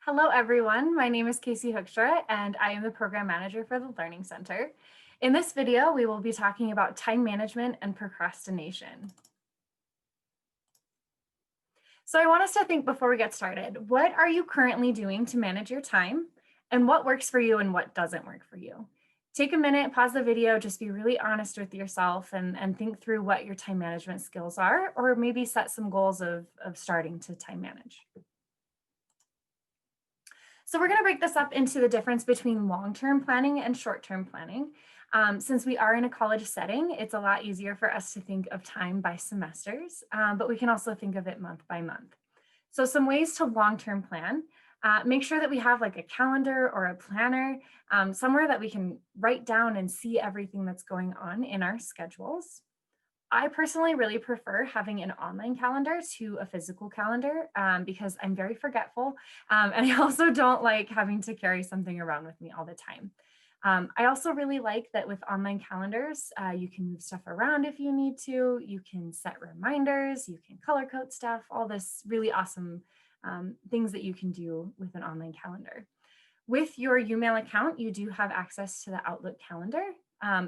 Hello, everyone. My name is Casey Hoekstra, and I am the Program Manager for the Learning Center. In this video, we will be talking about time management and procrastination. So I want us to think before we get started, what are you currently doing to manage your time? And what works for you and what doesn't work for you? Take a minute, pause the video, just be really honest with yourself and think through what your time management skills are, or maybe set some goals of starting to time manage. So we're going to break this up into the difference between long-term planning and short-term planning. Since we are in a college setting, it's a lot easier for us to think of time by semesters, but we can also think of it month by month. So some ways to long-term plan, make sure that we have like a calendar or a planner, somewhere that we can write down and see everything that's going on in our schedules. I personally really prefer having an online calendar to a physical calendar because I'm very forgetful. And I also don't like having to carry something around with me all the time. I also really like that with online calendars, you can move stuff around if you need to. You can set reminders, you can color code stuff, all this really awesome things that you can do with an online calendar. With your Umail account, you do have access to the Outlook calendar.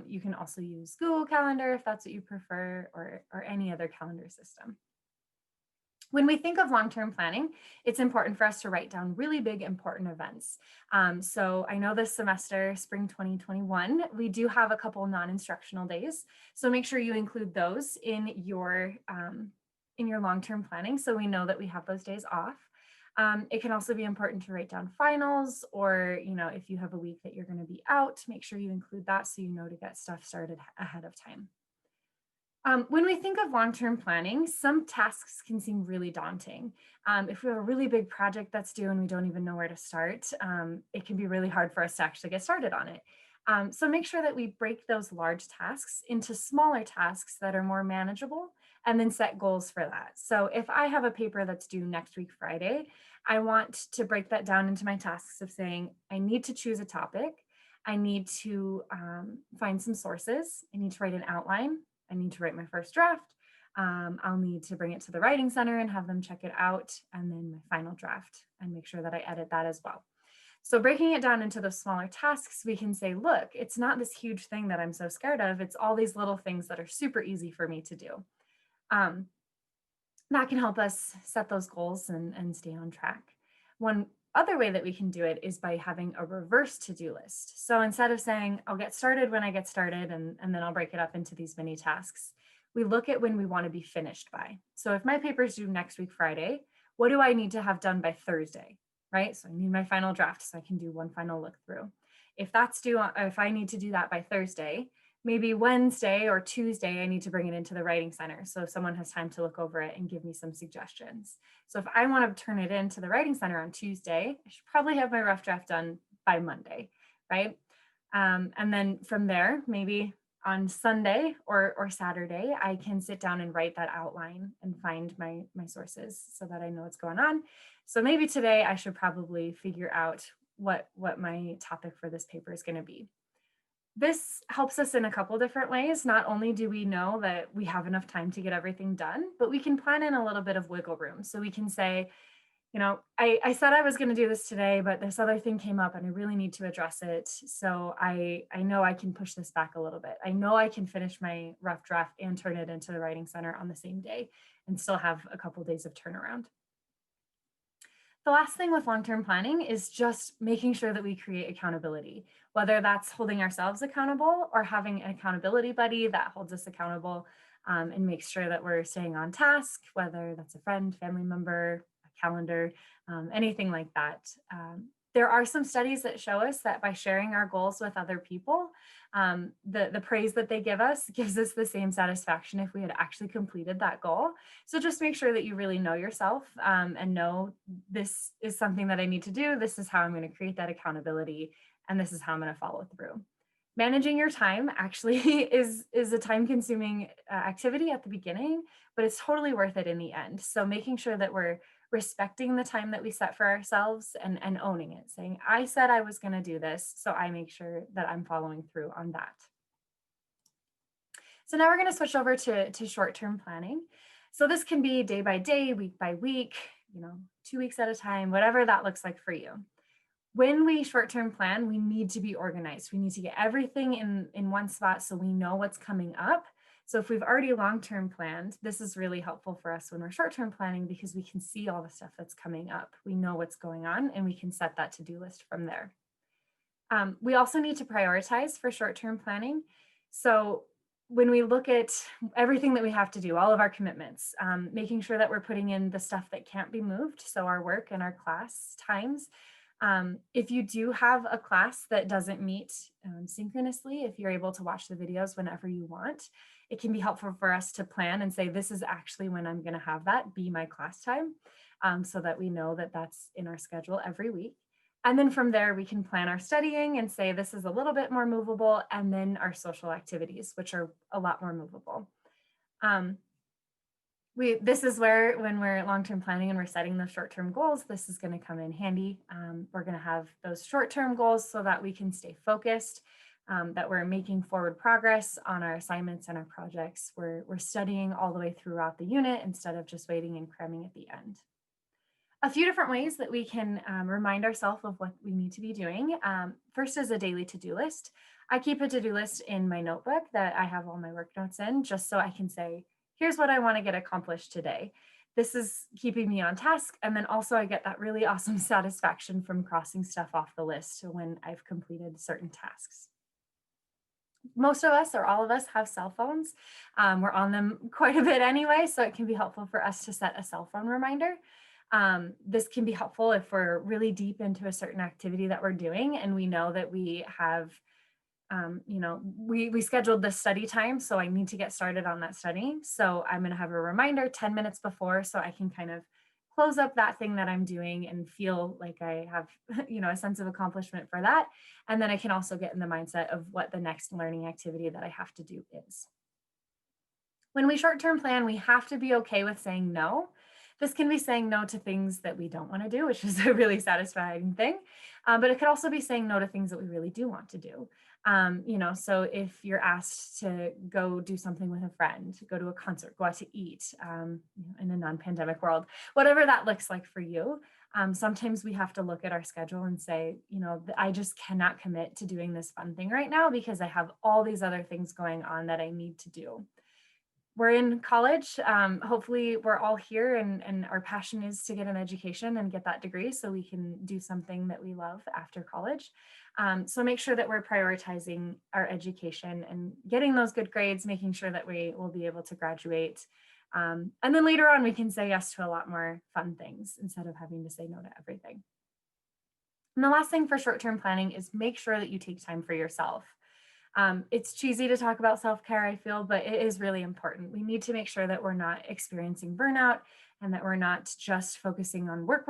You can also use Google Calendar if that's what you prefer, or any other calendar system. When we think of long-term planning, it's important for us to write down really big, important events. So I know this semester, spring 2021, we do have a couple non-instructional days. So make sure you include those in your long-term planning so we know that we have those days off. It can also be important to write down finals, or if you have a week that you're going to be out, make sure you include that so you know to get stuff started ahead of time. When we think of long-term planning, some tasks can seem really daunting. If we have a really big project that's due and we don't even know where to start, it can be really hard for us to actually get started on it. So make sure that we break those large tasks into smaller tasks that are more manageable, and then set goals for that. So if I have a paper that's due next week, Friday, I want to break that down into my tasks of saying, I need to choose a topic. I need to find some sources. I need to write an outline. I need to write my first draft. I'll need to bring it to the writing center and have them check it out, and then my final draft, and make sure that I edit that as well. So breaking it down into those smaller tasks, we can say, look, it's not this huge thing that I'm so scared of. It's all these little things that are super easy for me to do. That can help us set those goals and stay on track. One other way that we can do it is by having a reverse to-do list. So instead of saying, I'll get started when I get started, and then I'll break it up into these mini tasks, we look at when we want to be finished by. So if my paper's due next week, Friday, what do I need to have done by Thursday, right? So I need my final draft so I can do one final look through. If that's due, if I need to do that by Thursday, maybe Wednesday or Tuesday, I need to bring it into the writing center. So someone has time to look over it and give me some suggestions. So if I want to turn it into the writing center on Tuesday, I should probably have my rough draft done by Monday, right? And then from there, maybe on Sunday or Saturday, I can sit down and write that outline and find my sources so that I know what's going on. So maybe today I should probably figure out what my topic for this paper is going to be. This helps us in a couple different ways. Not only do we know that we have enough time to get everything done, but we can plan in a little bit of wiggle room. So we can say, I said I was going to do this today, but this other thing came up and I really need to address it. So I know I can push this back a little bit. I know I can finish my rough draft and turn it into the writing center on the same day and still have a couple days of turnaround. The last thing with long-term planning is just making sure that we create accountability, whether that's holding ourselves accountable or having an accountability buddy that holds us accountable and makes sure that we're staying on task, whether that's a friend, family member, a calendar, anything like that. There are some studies that show us that by sharing our goals with other people, the praise that they give us gives us the same satisfaction if we had actually completed that goal. So just make sure that you really know yourself and know this is something that I need to do. This is how I'm going to create that accountability, and this is how I'm going to follow through. Managing your time actually is a time-consuming activity at the beginning, but it's totally worth it in the end. So making sure that we're respecting the time that we set for ourselves and owning it, saying, I said I was going to do this, so I make sure that I'm following through on that. So now we're going to switch over to short-term planning. So this can be day by day, week by week, 2 weeks at a time, whatever that looks like for you. When we short-term plan, we need to be organized. We need to get everything in one spot so we know what's coming up. So if we've already long-term planned, this is really helpful for us when we're short-term planning because we can see all the stuff that's coming up. We know what's going on and we can set that to-do list from there. We also need to prioritize for short-term planning. So when we look at everything that we have to do, all of our commitments, making sure that we're putting in the stuff that can't be moved, so our work and our class times. If you do have a class that doesn't meet synchronously, if you're able to watch the videos whenever you want, it can be helpful for us to plan and say, this is actually when I'm going to have that be my class time, so that we know that that's in our schedule every week. And then from there, we can plan our studying and say, this is a little bit more movable, and then our social activities, which are a lot more movable. This is where, when we're long-term planning and we're setting those short-term goals, this is going to come in handy. We're going to have those short-term goals so that we can stay focused, that we're making forward progress on our assignments and our projects. We're studying all the way throughout the unit instead of just waiting and cramming at the end. A few different ways that we can remind ourselves of what we need to be doing. First is a daily to-do list. I keep a to-do list in my notebook that I have all my work notes in, just so I can say, here's what I want to get accomplished today. This is keeping me on task. And then also I get that really awesome satisfaction from crossing stuff off the list when I've completed certain tasks. Most of us, or all of us, have cell phones. We're on them quite a bit anyway, so it can be helpful for us to set a cell phone reminder. This can be helpful if we're really deep into a certain activity that we're doing and we know that we have, we scheduled this study time, so I need to get started on that study. So I'm going to have a reminder 10 minutes before so I can kind of close up that thing that I'm doing and feel like I have, a sense of accomplishment for that. And then I can also get in the mindset of what the next learning activity that I have to do is. When we short-term plan, we have to be okay with saying no. This can be saying no to things that we don't want to do, which is a really satisfying thing. But it could also be saying no to things that we really do want to do. So if you're asked to go do something with a friend, go to a concert, go out to eat, in a non-pandemic world, whatever that looks like for you, sometimes we have to look at our schedule and say, I just cannot commit to doing this fun thing right now because I have all these other things going on that I need to do. We're in college. Hopefully we're all here and our passion is to get an education and get that degree so we can do something that we love after college. So make sure that we're prioritizing our education and getting those good grades, making sure that we will be able to graduate. And then later on, we can say yes to a lot more fun things instead of having to say no to everything. And the last thing for short-term planning is make sure that you take time for yourself. It's cheesy to talk about self-care, I feel, but it is really important. We need to make sure that we're not experiencing burnout and that we're not just focusing on work,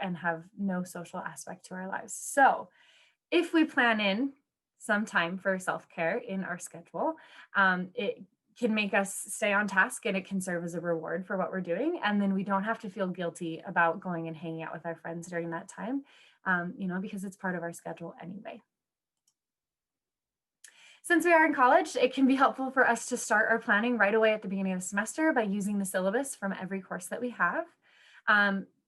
and have no social aspect to our lives. So if we plan in some time for self-care in our schedule, it can make us stay on task and it can serve as a reward for what we're doing. And then we don't have to feel guilty about going and hanging out with our friends during that time, because it's part of our schedule anyway. Since we are in college, it can be helpful for us to start our planning right away at the beginning of the semester by using the syllabus from every course that we have.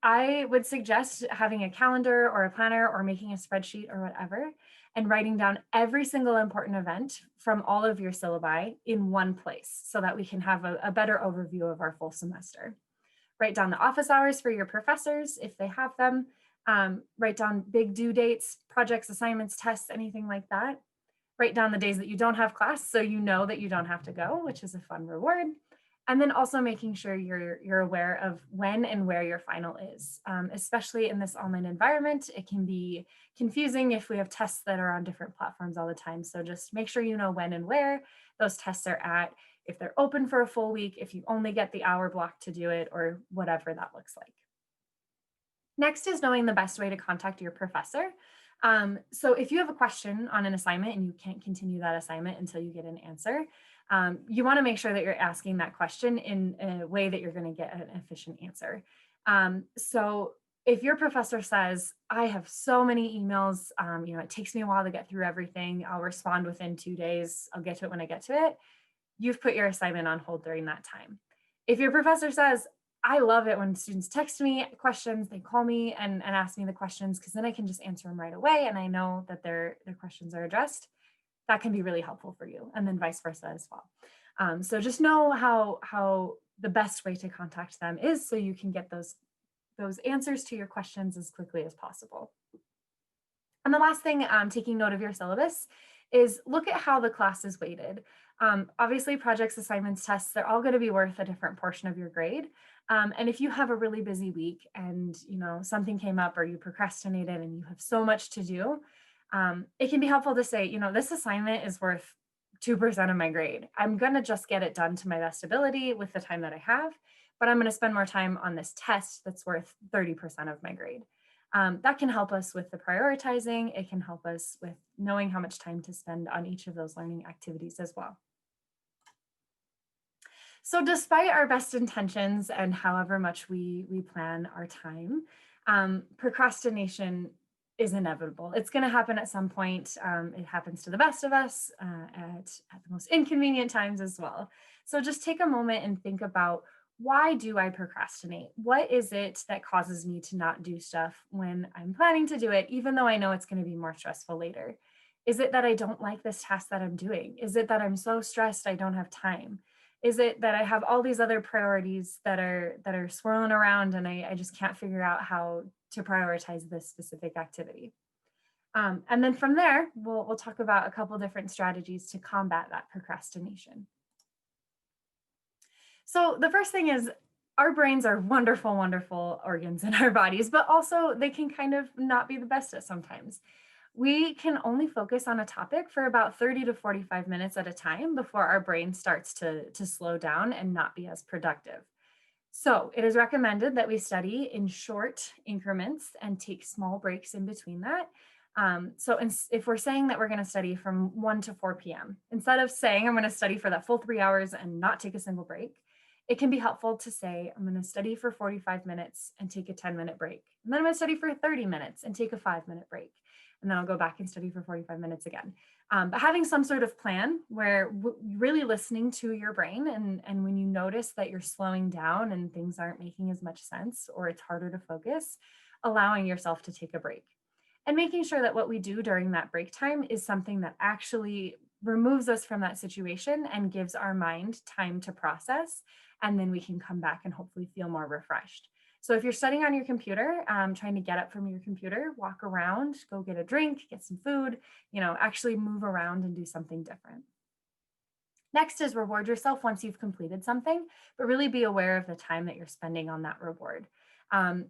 I would suggest having a calendar or a planner or making a spreadsheet or whatever, and writing down every single important event from all of your syllabi in one place so that we can have a better overview of our full semester. Write down the office hours for your professors if they have them. Write down big due dates, projects, assignments, tests, anything like that. Write down the days that you don't have class so you know that you don't have to go, which is a fun reward. And then also making sure you're aware of when and where your final is, especially in this online environment. It can be confusing if we have tests that are on different platforms all the time. So just make sure you know when and where those tests are at, if they're open for a full week, if you only get the hour block to do it, or whatever that looks like. Next is knowing the best way to contact your professor. So if you have a question on an assignment and you can't continue that assignment until you get an answer, you want to make sure that you're asking that question in a way that you're going to get an efficient answer. So if your professor says, I have so many emails, it takes me a while to get through everything, I'll respond within 2 days, I'll get to it when I get to it, you've put your assignment on hold during that time. If your professor says, I love it when students text me questions, they call me and ask me the questions, because then I can just answer them right away and I know that their questions are addressed. That can be really helpful for you, and then vice versa as well. So just know how the best way to contact them is, so you can get those answers to your questions as quickly as possible. And the last thing, taking note of your syllabus, is look at how the class is weighted. Obviously, projects, assignments, tests, they're all going to be worth a different portion of your grade. And if you have a really busy week and something came up or you procrastinated and you have so much to do, it can be helpful to say, this assignment is worth 2% of my grade. I'm going to just get it done to my best ability with the time that I have, but I'm going to spend more time on this test that's worth 30% of my grade. That can help us with the prioritizing. It can help us with knowing how much time to spend on each of those learning activities as well. So despite our best intentions and however much we plan our time, procrastination is inevitable. It's going to happen at some point. It happens to the best of us at the most inconvenient times as well. So just take a moment and think about, why do I procrastinate? What is it that causes me to not do stuff when I'm planning to do it, even though I know it's going to be more stressful later? Is it that I don't like this task that I'm doing? Is it that I'm so stressed I don't have time? Is it that I have all these other priorities that are swirling around and I just can't figure out how to prioritize this specific activity? And then from there, we'll talk about a couple different strategies to combat that procrastination. So the first thing is, our brains are wonderful, wonderful organs in our bodies, but also they can kind of not be the best at sometimes. We can only focus on a topic for about 30 to 45 minutes at a time before our brain starts to slow down and not be as productive. So it is recommended that we study in short increments and take small breaks in between that. If we're saying that we're going to study from 1 to 4 p.m., instead of saying I'm going to study for that full 3 hours and not take a single break, it can be helpful to say I'm going to study for 45 minutes and take a 10-minute break. And then I'm going to study for 30 minutes and take a 5-minute break. And then I'll go back and study for 45 minutes again. But having some sort of plan where really listening to your brain, and when you notice that you're slowing down and things aren't making as much sense or it's harder to focus, allowing yourself to take a break. And making sure that what we do during that break time is something that actually removes us from that situation and gives our mind time to process. And then we can come back and hopefully feel more refreshed. So if you're studying on your computer, trying to get up from your computer, walk around, go get a drink, get some food, actually move around and do something different. Next is reward yourself once you've completed something, but really be aware of the time that you're spending on that reward.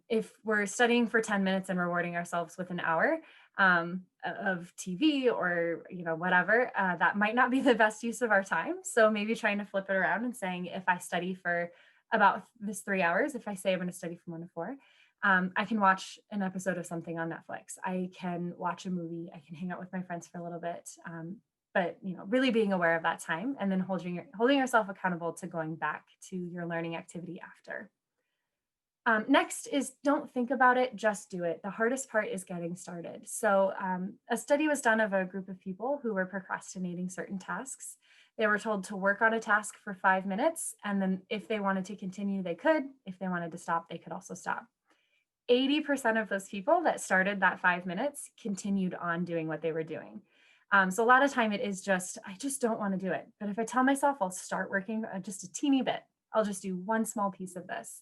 If we're studying for 10 minutes and rewarding ourselves with an hour of TV or whatever, that might not be the best use of our time. So maybe trying to flip it around and saying, if I study for about this 3 hours, if I say I'm going to study from 1 to 4, I can watch an episode of something on Netflix. I can watch a movie. I can hang out with my friends for a little bit. But really being aware of that time and then holding yourself accountable to going back to your learning activity after. Next is, don't think about it, just do it. The hardest part is getting started. So a study was done of a group of people who were procrastinating certain tasks. They were told to work on a task for 5 minutes, and then if they wanted to continue, they could. If they wanted to stop, they could also stop. 80% of those people that started that 5 minutes continued on doing what they were doing. So a lot of time it is just, I just don't want to do it. But if I tell myself I'll start working just a teeny bit, I'll just do one small piece of this.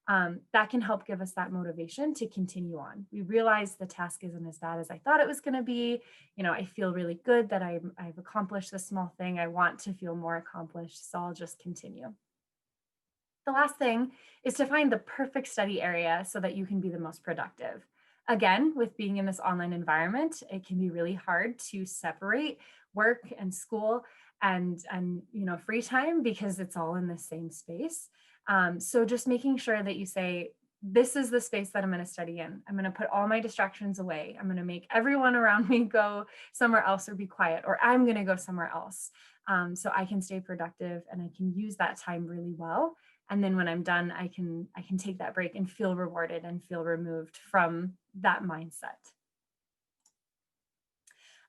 That can help give us that motivation to continue on. We realize the task isn't as bad as I thought it was going to be. I feel really good that I've accomplished this small thing. I want to feel more accomplished, so I'll just continue. The last thing is to find the perfect study area so that you can be the most productive. Again, with being in this online environment, it can be really hard to separate work and school and free time because it's all in the same space. So just making sure that you say, this is the space that I'm going to study in. I'm going to put all my distractions away. I'm going to make everyone around me go somewhere else or be quiet, or I'm going to go somewhere else, so I can stay productive and I can use that time really well. And then when I'm done, I can take that break and feel rewarded and feel removed from that mindset.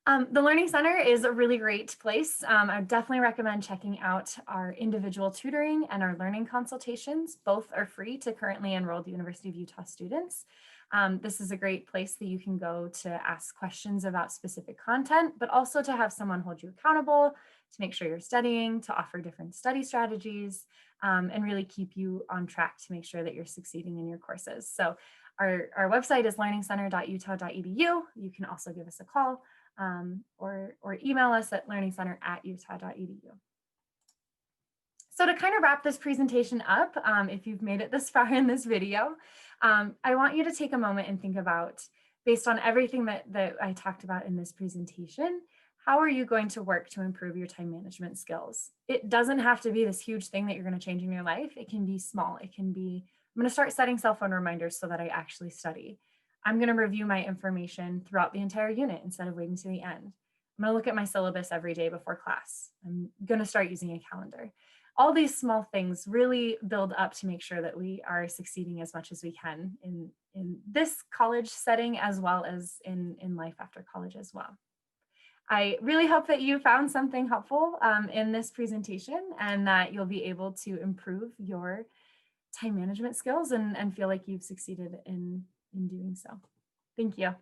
The Learning Center is a really great place. I would definitely recommend checking out our individual tutoring and our learning consultations. Both are free to currently enrolled University of Utah students. This is a great place that you can go to ask questions about specific content, but also to have someone hold you accountable, to make sure you're studying, to offer different study strategies, and really keep you on track to make sure that you're succeeding in your courses. So our website is learningscenter.utah.edu. You can also give us a call or email us at learningscenter@utah.edu. So to kind of wrap this presentation up, if you've made it this far in this video, I want you to take a moment and think about, based on everything that I talked about in this presentation, how are you going to work to improve your time management skills? It doesn't have to be this huge thing that you're going to change in your life. It can be small. It can be, I'm going to start setting cell phone reminders so that I actually study. I'm going to review my information throughout the entire unit instead of waiting to the end. I'm going to look at my syllabus every day before class. I'm going to start using a calendar. All these small things really build up to make sure that we are succeeding as much as we can in this college setting, as well as in life after college as well. I really hope that you found something helpful in this presentation and that you'll be able to improve your time management skills and feel like you've succeeded in doing so. Thank you.